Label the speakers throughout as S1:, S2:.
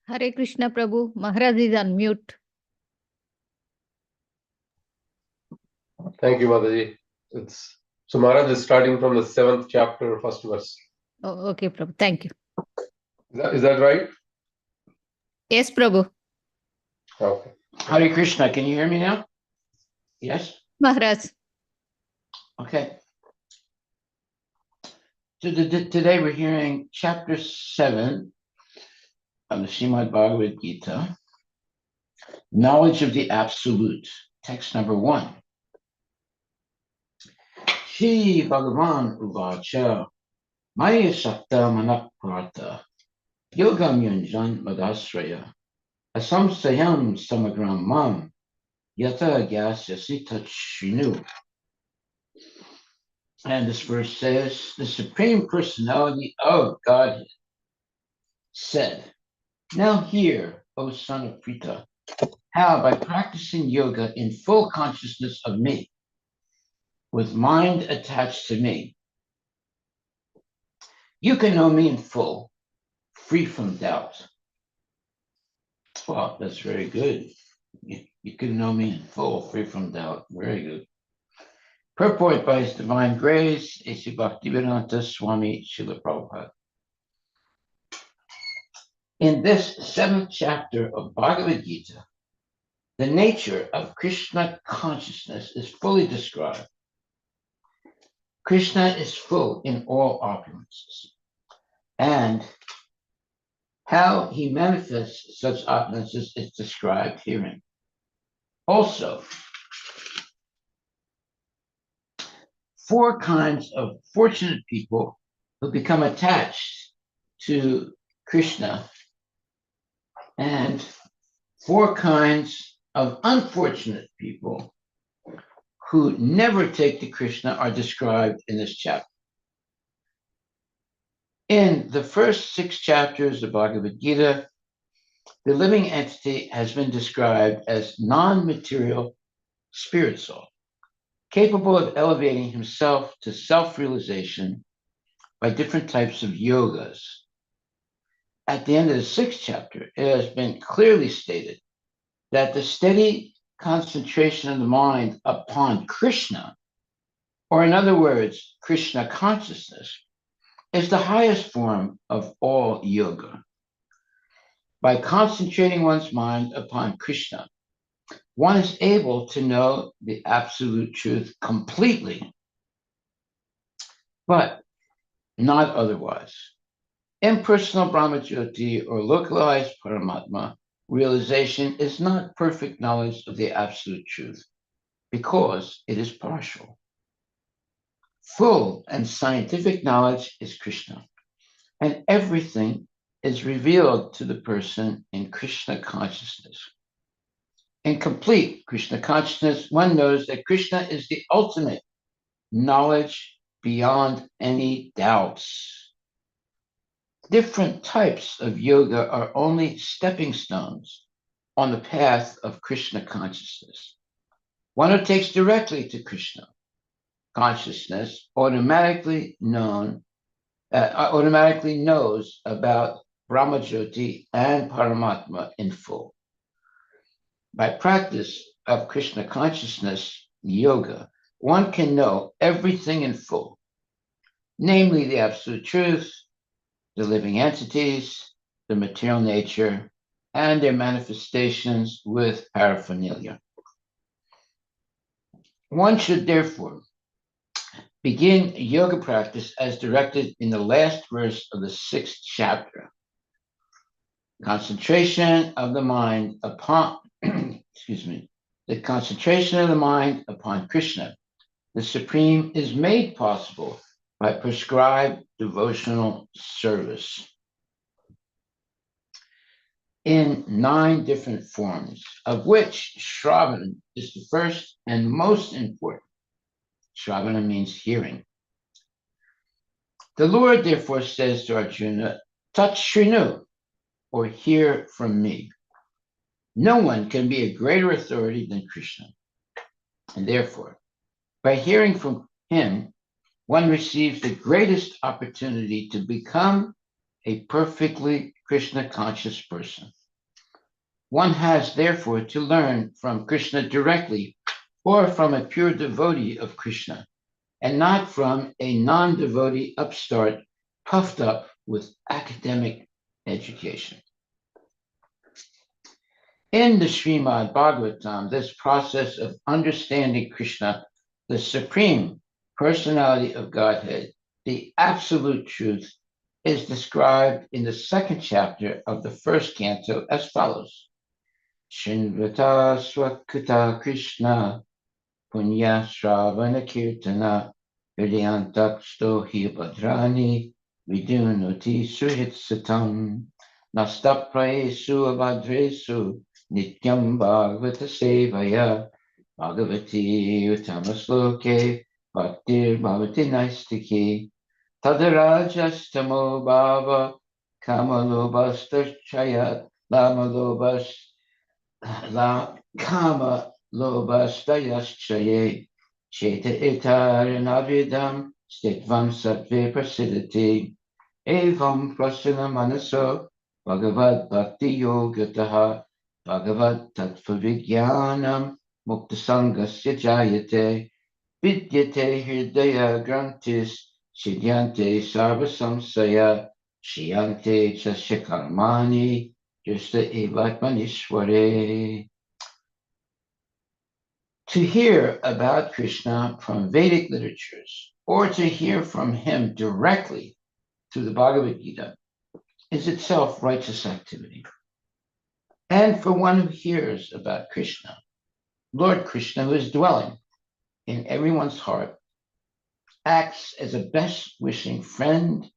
S1: Hare Krishna Prabhu. Maharaj is on mute.
S2: Thank you, Mataji. So Maharaj is starting from the 7th chapter, first verse.
S1: Oh, okay, Prabhu. Thank you.
S2: Is that right?
S1: Yes, Prabhu.
S2: Okay.
S3: Hare Krishna, can you hear me now? Yes?
S1: Maharaj.
S3: Okay. So today we're hearing chapter 7 of the Srimad Bhagavad Gita, Knowledge of the Absolute, text number 1. Shri Bhagavan Uvacha, Maya Shakta Manakparta, Yogam Yunjan Madasraya, Asamsayam Samagram Mam, Yata Gyasya Sita Shrinu. And this verse says, the Supreme Personality of Godhead said, now hear, O son of Prita, how by practicing yoga in full consciousness of me, with mind attached to me, you can know me in full, free from doubt. Well, that's very good. You can know me in full, free from doubt. Very good. Purport by His Divine Grace, A.C. Bhaktivedanta Swami Srila Prabhupada. In this 7th chapter of Bhagavad Gita, the nature of Krishna consciousness is fully described. Krishna is full in all opulences, and how he manifests such opulences is described herein. Also, 4 kinds of fortunate people who become attached to Krishna, and 4 kinds of unfortunate people who never take to Krishna are described in this chapter. In the first 6 chapters of Bhagavad Gita, the living entity has been described as non-material spirit soul, capable of elevating himself to self-realization by different types of yogas. At the end of the 6th chapter, it has been clearly stated that the steady concentration of the mind upon Krishna, or in other words, Krishna consciousness, is the highest form of all yoga. By concentrating one's mind upon Krishna, one is able to know the absolute truth completely, but not otherwise. Impersonal Brahmajyoti or localized Paramatma realization is not perfect knowledge of the absolute truth because it is partial. Full and scientific knowledge is Krishna, and everything is revealed to the person in Krishna consciousness. In complete Krishna consciousness, one knows that Krishna is the ultimate knowledge beyond any doubts. Different types of yoga are only stepping stones on the path of Krishna consciousness. One who takes directly to Krishna consciousness automatically knows about Brahmajyoti and Paramatma in full. By practice of Krishna consciousness yoga, one can know everything in full, namely the absolute truth, the living entities, the material nature, and their manifestations with paraphernalia. One should therefore begin yoga practice as directed in the last verse of the 6th chapter. Concentration of the mind upon, the concentration of the mind upon Krishna, the Supreme, is made possible by prescribed devotional service in 9 different forms, of which Shravana is the first and most important. Shravana means hearing. The Lord therefore says to Arjuna, Tat Shrinu, or hear from me. No one can be a greater authority than Krishna. And therefore, by hearing from him, one receives the greatest opportunity to become a perfectly Krishna conscious person. One has therefore to learn from Krishna directly or from a pure devotee of Krishna, and not from a non-devotee upstart puffed up with academic education. In the Srimad Bhagavatam, this process of understanding Krishna, the supreme personality of Godhead, the absolute truth, is described in the second chapter of the first canto as follows. Shinvata Swakata Krishna Punya Shravana Kirtana Hridyantaksto Hibadrani Vidunoti Suhitsatam Nastapraesu Abhadresu Nityam Bhagavata Sevaya Bhagavati Utamasloke Bhaktir Bhavati Naistiki Tadarajastamo Bhava Kamalobastarchaya Lamalobas La Kama Lobastayaschaye Cheta Itaranabhidam Stikvam Sattve Prasidati Evam Prasana Manaso Bhagavad Bhakti Yogataha Bhagavad Tattva Vijnanam Muktasangasya Jayate Vidyate Hridaya Grantis Siddhyante Sarva Samsaya Shiyante Chasyakarmani Justa Evatmanishware. To hear about Krishna from Vedic literatures or to hear from him directly through the Bhagavad Gita is itself righteous activity. And for one who hears about Krishna, Lord Krishna, who is dwelling in everyone's heart, acts as a best wishing friend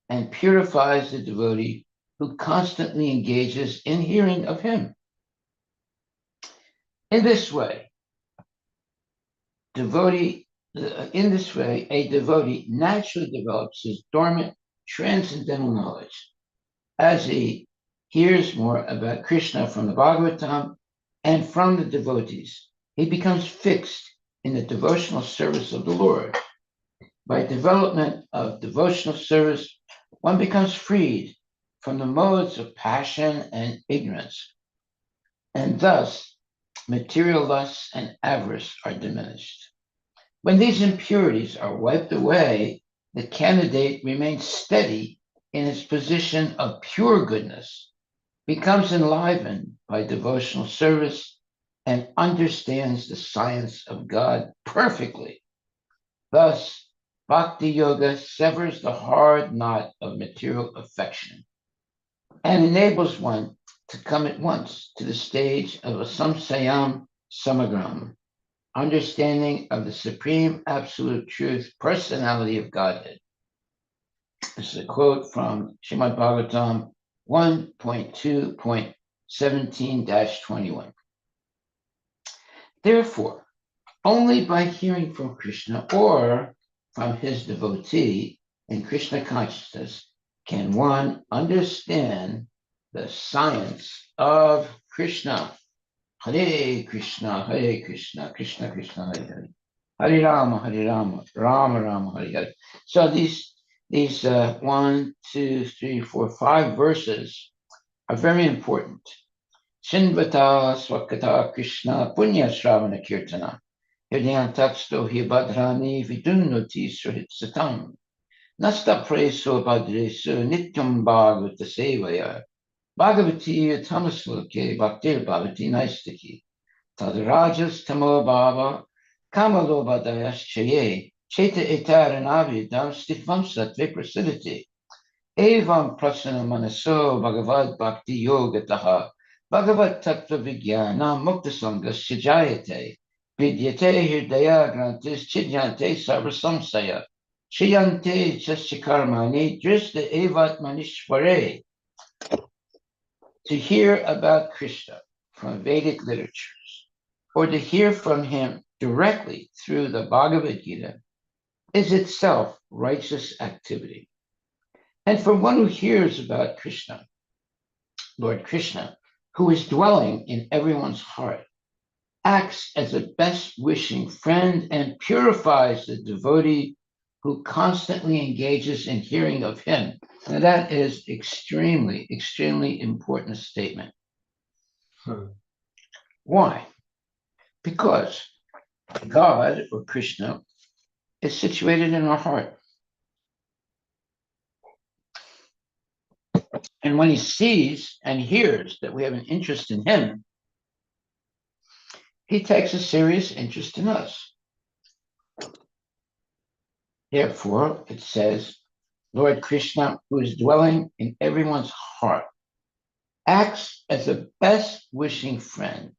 S3: and purifies the devotee who constantly engages in hearing of him. In this way, a devotee naturally develops his dormant transcendental knowledge as he hears more about Krishna from the Bhagavatam and from the devotees. He becomes fixed in the devotional service of the Lord. By development of devotional service, one becomes freed from the modes of passion and ignorance, and thus material lusts and avarice are diminished. When these impurities are wiped away, the candidate remains steady in his position of pure goodness, becomes enlivened by devotional service, and understands the science of God perfectly. Thus, Bhakti Yoga severs the hard knot of material affection and enables one to come at once to the stage of a samsayam samagram, understanding of the supreme absolute truth, personality of Godhead. This is a quote from Srimad Bhagavatam 1.2.17-21. Therefore, only by hearing from Krishna or from his devotee in Krishna consciousness can one understand the science of Krishna. Hare Krishna, Krishna Krishna, Hare Hare. Hare Rama, Rama Rama, Hare Hare. So these 1, 2, 3, 4, 5 verses are very important. Shinvata Swakata Krishna Punya Shravana Kirtana Hridyantaksto Hibadrani Vidunnoti Suhitsatam Nasta Preso Bhadresu Nityam Bhagavata Sevaya Bhagavati Tamasloke Bhaktir Bhavati Naistiki Tadarajas Tamo Bhava Kamalobadayas Chaye Cheta Etaranabhidam Stifam Sattve Prasidati Evam Prasana Manaso Bhagavad Bhakti Yogataha Bhagavad Tattva Vijnanam Muktasangas Shijayate Vidyate Hridaya Grantis Chidyante Sarva Samsaya Shiyante Chasyakarmani Drishta Evat Manishware. To hear about Krishna from Vedic literatures or to hear from him directly through the Bhagavad Gita is itself righteous activity. And for one who hears about Krishna, Lord Krishna, who is dwelling in everyone's heart, acts as a best wishing friend and purifies the devotee who constantly engages in hearing of him. Now that is extremely, extremely important statement. Why? Because God, or Krishna, is situated in our heart. And when he sees and hears that we have an interest in him, he takes a serious interest in us. Therefore, it says, Lord Krishna, who is dwelling in everyone's heart, acts as a best wishing friend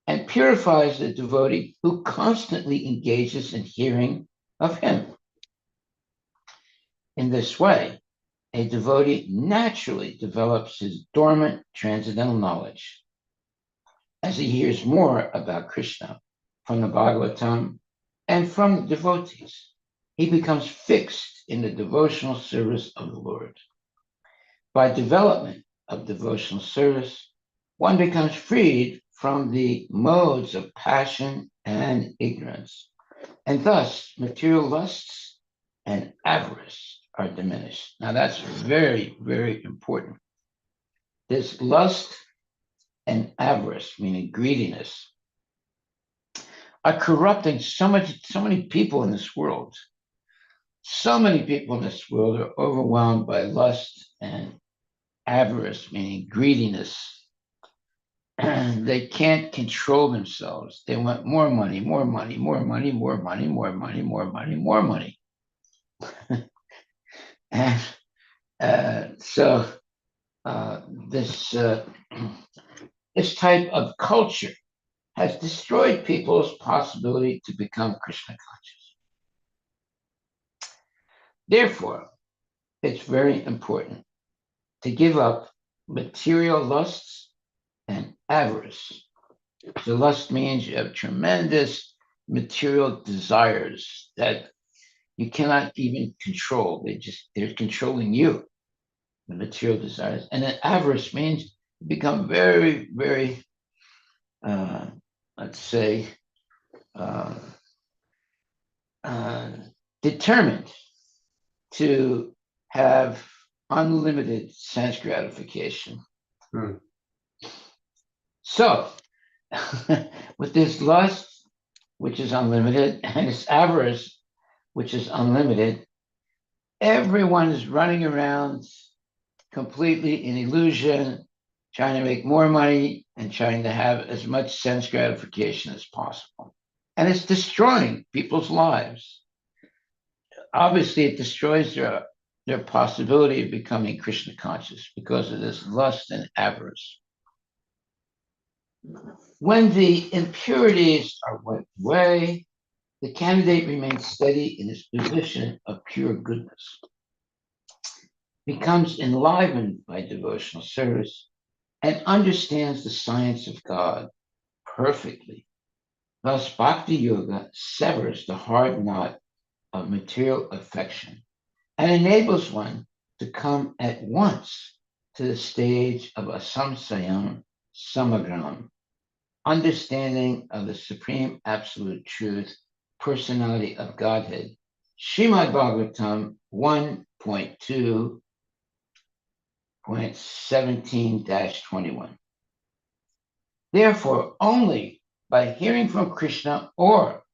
S3: and purifies the devotee who constantly engages in hearing of him. In this way, a devotee naturally develops his dormant transcendental knowledge. As he hears more about Krishna from the Bhagavatam and from the devotees, he becomes fixed in the devotional service of the Lord. By development of devotional service, one becomes freed from the modes of passion and ignorance, and thus material lusts and avarice are diminished. Now that's very, very important. This lust and avarice, meaning greediness, are corrupting so many people in this world. So many people in this world are overwhelmed by lust and avarice, meaning greediness. And they can't control themselves. They want more money, more money, more money, more money, more money, more money, more money. And so this this type of culture has destroyed people's possibility to become Krishna conscious. Therefore, it's very important to give up material lusts and avarice. So lust means you have tremendous material desires that you cannot even control. They're controlling you, the material desires. And then avarice means you become very, very, let's say, determined to have unlimited sense gratification. So, with this lust, which is unlimited, and this avarice, which is unlimited, everyone is running around completely in illusion, trying to make more money and trying to have as much sense gratification as possible. And it's destroying people's lives. Obviously, it destroys their possibility of becoming Krishna conscious because of this lust and avarice. When the impurities are wiped away, the candidate remains steady in his position of pure goodness, becomes enlivened by devotional service, and understands the science of God perfectly. Thus, Bhakti Yoga severs the hard knot of material affection and enables one to come at once to the stage of asamsayam samagram, understanding of the supreme absolute truth, personality of Godhead. Srimad Bhagavatam 1.2.17-21. Therefore, only by hearing from Krishna or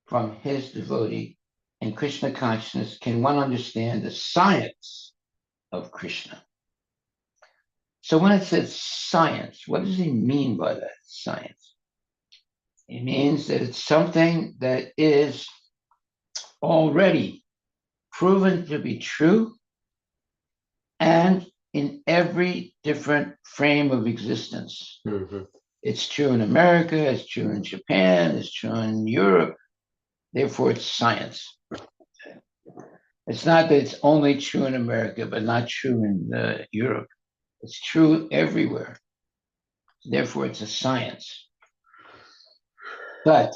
S3: from his devotee in Krishna consciousness can one understand the science of Krishna. So when it says science, what does he mean by that, science? It means that it's something that is already proven to be true and in every different frame of existence. It's true in America, it's true in Japan, it's true in Europe. Therefore, it's science. It's not that it's only true in America, but not true in Europe. It's true everywhere. Therefore, it's a science. But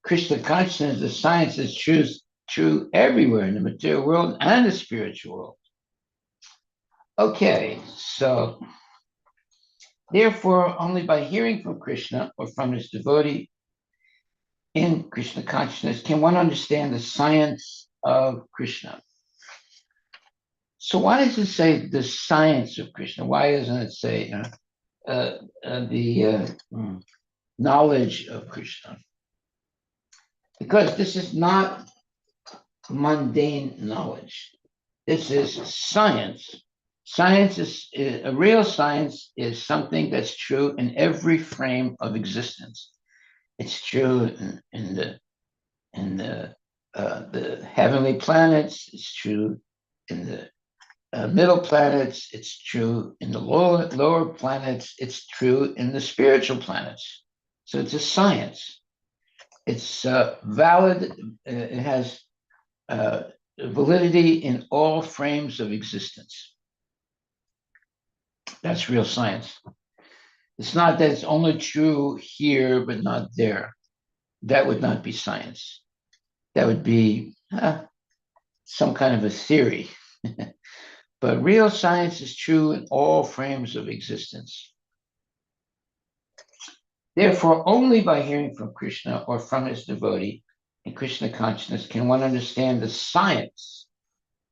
S3: Krishna consciousness, the science is true everywhere in the material world and the spiritual world. Okay, so therefore, only by hearing from Krishna or from his devotee in Krishna consciousness can one understand the science of Krishna. So why does it say the science of Krishna? Why doesn't it say the knowledge of Krishna? Because this is not mundane knowledge. This is science. Science is a real science is something that's true in every frame of existence. It's true in the heavenly planets. It's true in the middle planets. It's true in the lower planets. It's true in the spiritual planets. So it's a science. It's valid. It has validity in all frames of existence. That's real science. It's not that it's only true here, but not there. That would not be science. That would be some kind of a theory. But real science is true in all frames of existence. Therefore, only by hearing from Krishna or from his devotee in Krishna consciousness can one understand the science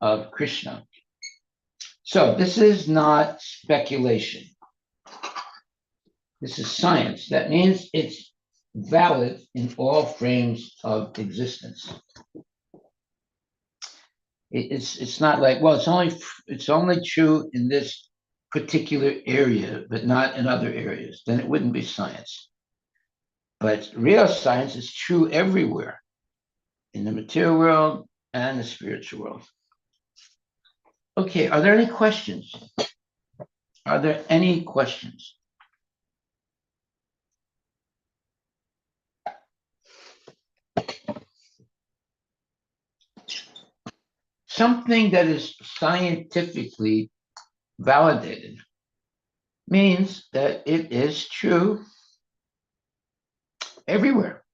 S3: of Krishna. So this is not speculation. This is science. That means it's valid in all frames of existence. It's not like, well, it's only true in this particular area, but not in other areas. Then it wouldn't be science. But real science is true everywhere, in the material world and the spiritual world. Okay, are there any questions? Are there any questions? Something that is scientifically validated means that it is true everywhere.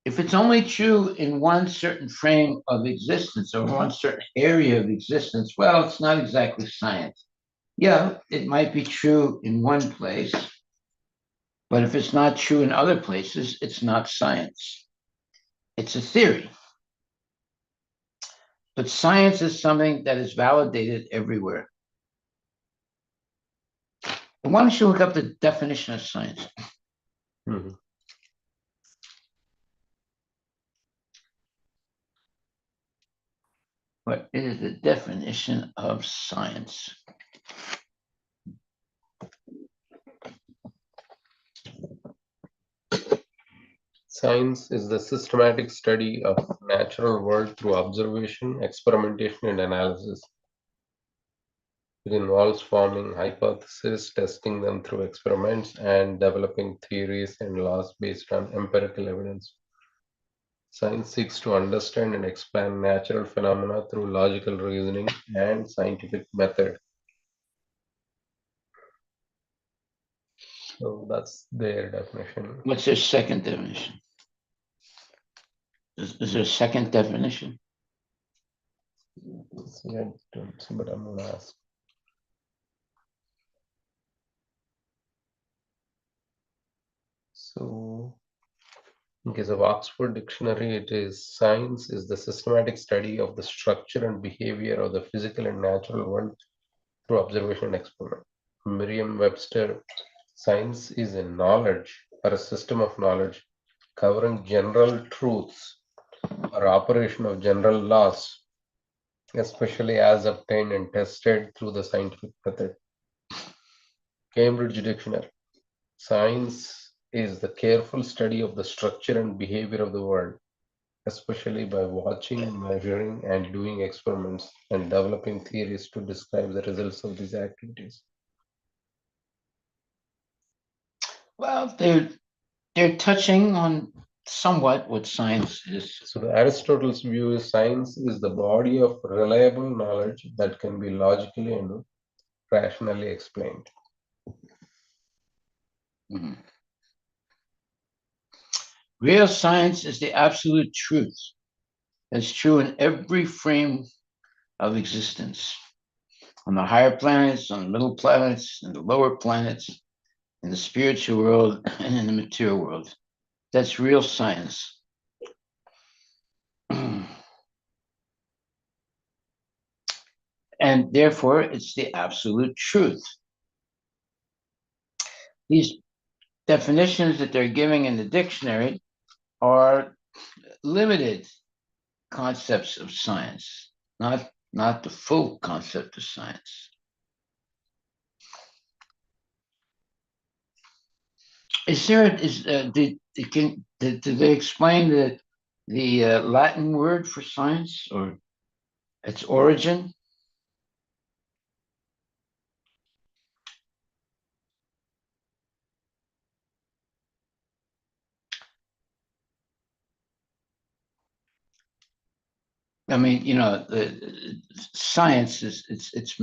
S3: If it's only true in one certain frame of existence or one certain area of existence, well, it's not exactly science. Yeah, it might be true in one place, but if it's not true in other places, it's not science. It's a theory. But science is something that is validated everywhere. And why don't you look up the definition of science?
S2: Mm-hmm.
S3: What is the definition of science?
S2: Science is the systematic study of natural world through observation, experimentation, and analysis. It involves forming hypotheses, testing them through experiments, and developing theories and laws based on empirical evidence. Science seeks to understand and explain natural phenomena through logical reasoning and scientific method. So that's their definition.
S3: What's their second definition? Is there a second definition?
S2: See, I don't see, but I'm gonna ask. So, in case of Oxford Dictionary, it is science is the systematic study of the structure and behavior of the physical and natural world through observation and experiment. Merriam-Webster, science is a knowledge or a system of knowledge covering general truths or operation of general laws, especially as obtained and tested through the scientific method. Cambridge Dictionary, science is the careful study of the structure and behavior of the world, especially by watching, measuring, and doing experiments and developing theories to describe the results of these activities.
S3: Well, they're touching on somewhat what science is.
S2: So Aristotle's view is science is the body of reliable knowledge that can be logically and rationally explained.
S3: Mhm. Real science is the absolute truth that's true in every frame of existence. On the higher planets, on the middle planets, in the lower planets, in the spiritual world, and in the material world. That's real science. And therefore, it's the absolute truth. These definitions that they're giving in the dictionary are limited concepts of science, not the full concept of science. Did they explain the Latin word for science or its origin? I mean, science it's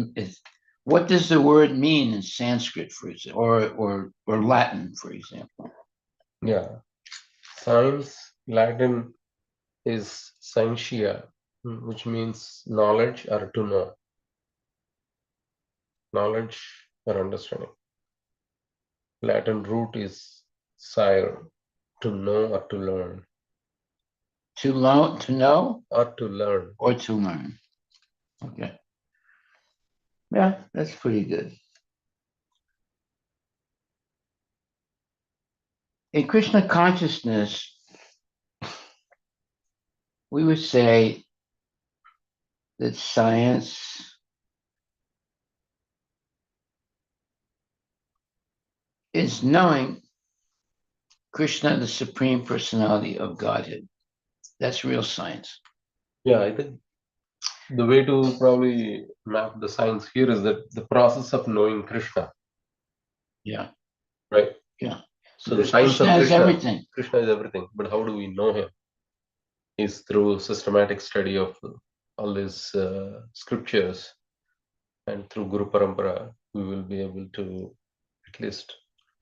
S3: what does the word mean in Sanskrit, for example, or Latin, for example?
S2: Yeah. Science, Latin is scientia, which means knowledge or to know. Knowledge or understanding. Latin root is sire, to know or to learn.
S3: To know,
S2: Or to learn.
S3: or to learn. Okay. Yeah, that's pretty good. In Krishna consciousness, we would say that science is knowing Krishna, the Supreme Personality of Godhead. That's real science.
S2: Yeah, I think the way to probably map the science here is that the process of knowing Krishna.
S3: Yeah.
S2: Right?
S3: Yeah.
S2: So the science
S3: Krishna
S2: of
S3: is
S2: Krishna,
S3: everything.
S2: Krishna is everything. But how do we know him? Is through systematic study of all these scriptures, and through Guru Parampara, we will be able to at least.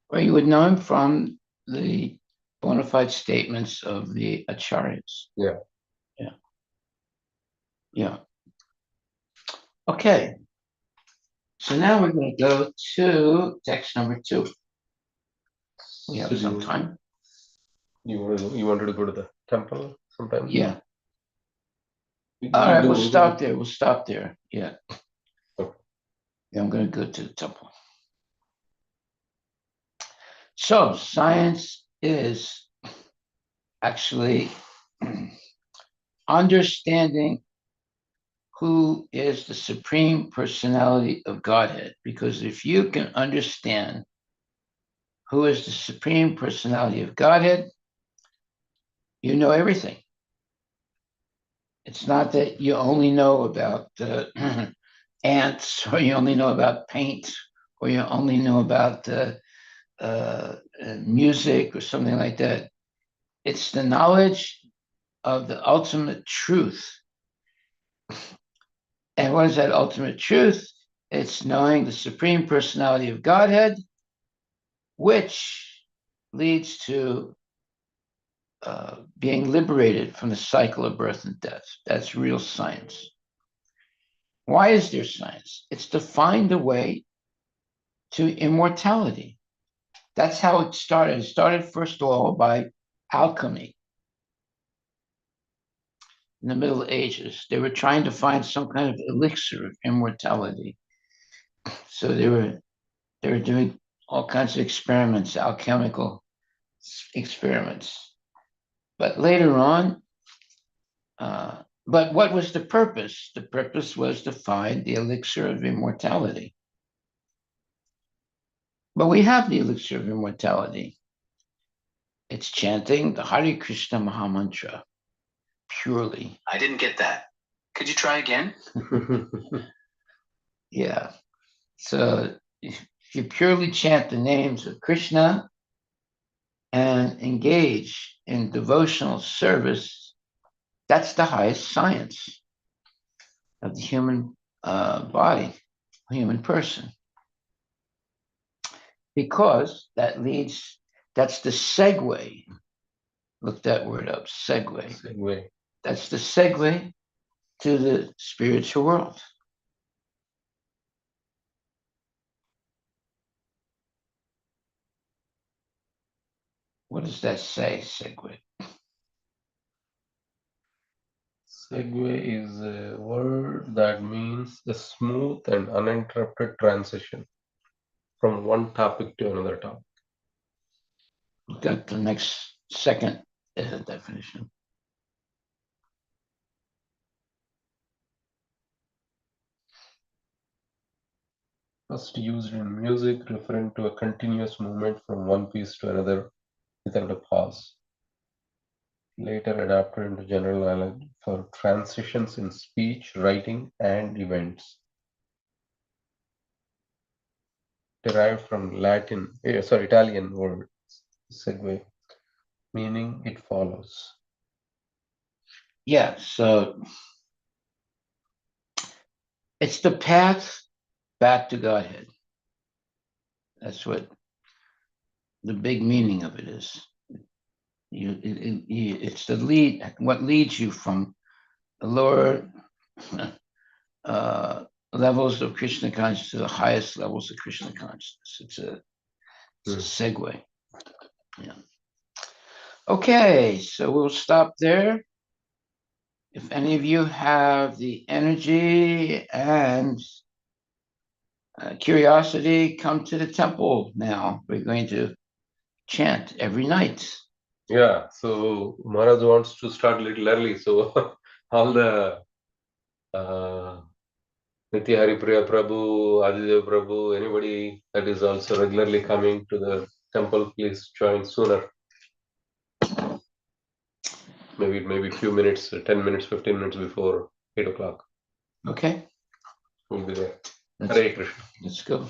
S3: Or you would know him from the bona fide statements of the acharyas.
S2: Yeah.
S3: Yeah. Yeah. Okay. So now we're going to go to text number 2. We have some time.
S2: You wanted to go to the temple sometime?
S3: Yeah.
S2: We
S3: All right,
S2: do-
S3: we'll stop there. We'll stop there. Yeah.
S2: Okay.
S3: Yeah, I'm going to go to the temple. So science is actually understanding who is the Supreme Personality of Godhead. Because if you can understand who is the Supreme Personality of Godhead, you know everything. It's not that you only know about ants, or you only know about paint, or you only know about music or something like that. It's the knowledge of the ultimate truth. And what is that ultimate truth? It's knowing the Supreme Personality of Godhead, which leads to being liberated from the cycle of birth and death. That's real science. Why is there science? It's to find a way to immortality. That's how it started. It started first of all by alchemy. In the Middle Ages, they were trying to find some kind of elixir of immortality. So they were doing all kinds of experiments, alchemical experiments. But later on, but what was the purpose? The purpose was to find the elixir of immortality. But we have the elixir of immortality. It's chanting the Hare Krishna Mahamantra purely.
S4: I didn't get that. Could you try again?
S3: Yeah. So if you purely chant the names of Krishna and engage in devotional service, that's the highest science of the human body, human person. Because that's the segue. Look that word up, segue.
S2: Segue.
S3: That's the segue to the spiritual world. What does that say, segue?
S2: Segue is a word that means a smooth and uninterrupted transition from one topic to another topic.
S3: Got the next second definition.
S2: First used in music, referring to a continuous movement from one piece to another without a pause. Later adapted into general knowledge for transitions in speech, writing, and events. Derived from Italian word segue, meaning it follows.
S3: Yeah, so it's the path back to Godhead. That's what the big meaning of it is. It's the lead, what leads you from the lower levels of Krishna consciousness to the highest levels of Krishna consciousness. It's a segue. Yeah. Okay, so we'll stop there. If any of you have the energy and curiosity, come to the temple now. We're going to chant every night.
S2: Yeah, so Maharaj wants to start a little early. So all the Nitya Haripriya Prabhu, Adidev Prabhu, anybody that is also regularly coming to the temple, please join sooner. Maybe a few minutes, 10 minutes, 15 minutes before 8 o'clock.
S3: Okay,
S2: We'll be there.
S3: let's,
S2: Hare Krishna.
S3: let's go.